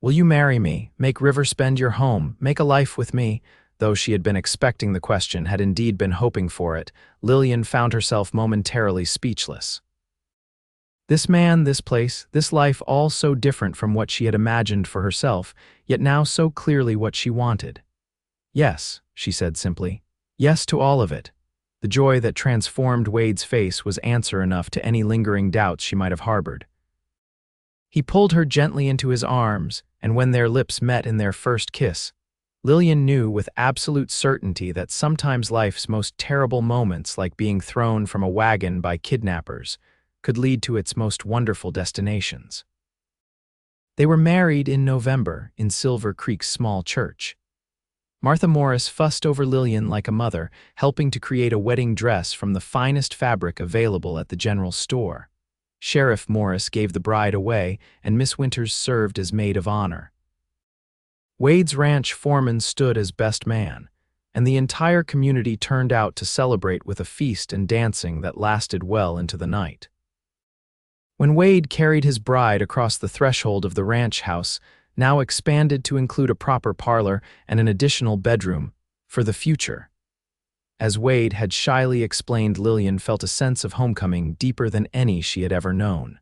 "Will you marry me, make Riverspend your home, make a life with me?" Though she had been expecting the question, had indeed been hoping for it, Lillian found herself momentarily speechless. This man, this place, this life, all so different from what she had imagined for herself, yet now so clearly what she wanted. "Yes," she said simply. "Yes to all of it." The joy that transformed Wade's face was answer enough to any lingering doubts she might have harbored. He pulled her gently into his arms, and when their lips met in their first kiss, Lillian knew with absolute certainty that sometimes life's most terrible moments, like being thrown from a wagon by kidnappers, could lead to its most wonderful destinations. They were married in November in Silver Creek's small church. Martha Morris fussed over Lillian like a mother, helping to create a wedding dress from the finest fabric available at the general store. Sheriff Morris gave the bride away, and Miss Winters served as maid of honor. Wade's ranch foreman stood as best man, and the entire community turned out to celebrate with a feast and dancing that lasted well into the night. When Wade carried his bride across the threshold of the ranch house, now expanded to include a proper parlor and an additional bedroom, for the future, as Wade had shyly explained, Lillian felt a sense of homecoming deeper than any she had ever known.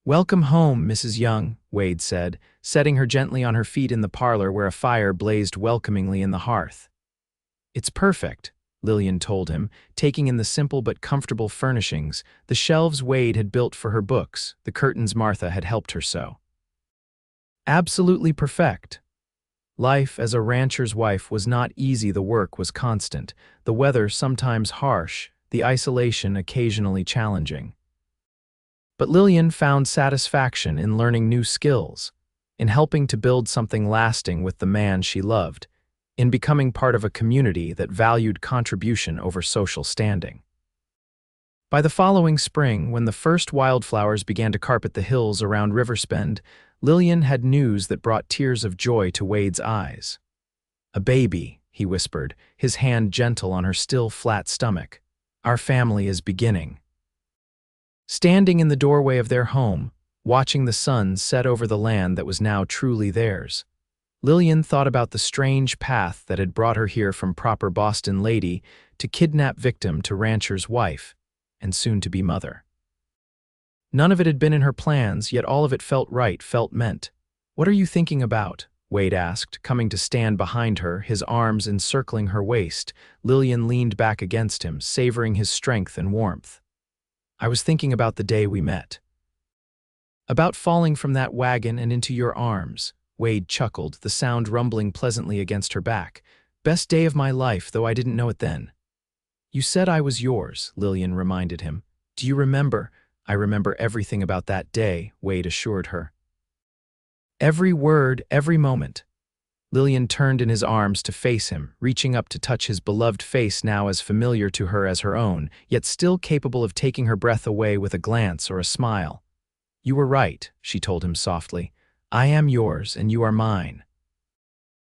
"Welcome home, Mrs. Young," Wade said, setting her gently on her feet in the parlor where a fire blazed welcomingly in the hearth. "It's perfect," Lillian told him, taking in the simple but comfortable furnishings, the shelves Wade had built for her books, the curtains Martha had helped her sew. "Absolutely perfect." Life as a rancher's wife was not easy. The work was constant, the weather sometimes harsh, the isolation occasionally challenging. But Lillian found satisfaction in learning new skills, in helping to build something lasting with the man she loved, in becoming part of a community that valued contribution over social standing. By the following spring, when the first wildflowers began to carpet the hills around Riverspend, Lillian had news that brought tears of joy to Wade's eyes. "A baby," he whispered, his hand gentle on her still flat stomach. "Our family is beginning." Standing in the doorway of their home, watching the sun set over the land that was now truly theirs, Lillian thought about the strange path that had brought her here from proper Boston lady to kidnap victim to rancher's wife, and soon-to-be mother. None of it had been in her plans, yet all of it felt right, felt meant. "What are you thinking about?" Wade asked, coming to stand behind her, his arms encircling her waist. Lillian leaned back against him, savoring his strength and warmth. "I was thinking about the day we met. About falling from that wagon and into your arms." Wade chuckled, the sound rumbling pleasantly against her back. "Best day of my life, though I didn't know it then." "You said I was yours," Lillian reminded him. "Do you remember?" "I remember everything about that day," Wade assured her. "Every word, every moment." Lillian turned in his arms to face him, reaching up to touch his beloved face now as familiar to her as her own, yet still capable of taking her breath away with a glance or a smile. "You were right," she told him softly. "I am yours and you are mine."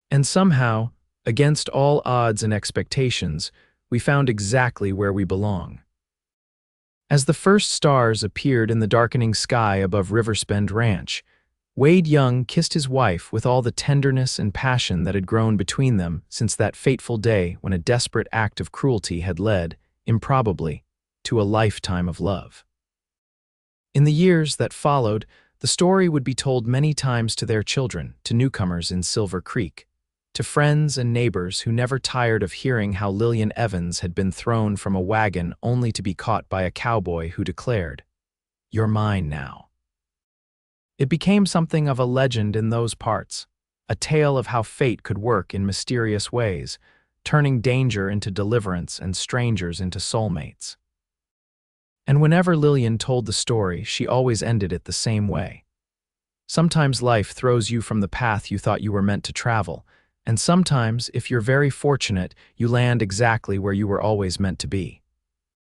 And somehow, against all odds and expectations, we found exactly where we belong. As the first stars appeared in the darkening sky above Riverspend Ranch, Wade Young kissed his wife with all the tenderness and passion that had grown between them since that fateful day when a desperate act of cruelty had led, improbably, to a lifetime of love. In the years that followed, the story would be told many times to their children, to newcomers in Silver Creek, to friends and neighbors who never tired of hearing how Lillian Evans had been thrown from a wagon only to be caught by a cowboy who declared, "You're mine now." It became something of a legend in those parts, a tale of how fate could work in mysterious ways, turning danger into deliverance and strangers into soulmates. And whenever Lillian told the story, she always ended it the same way. Sometimes life throws you from the path you thought you were meant to travel, and sometimes, if you're very fortunate, you land exactly where you were always meant to be.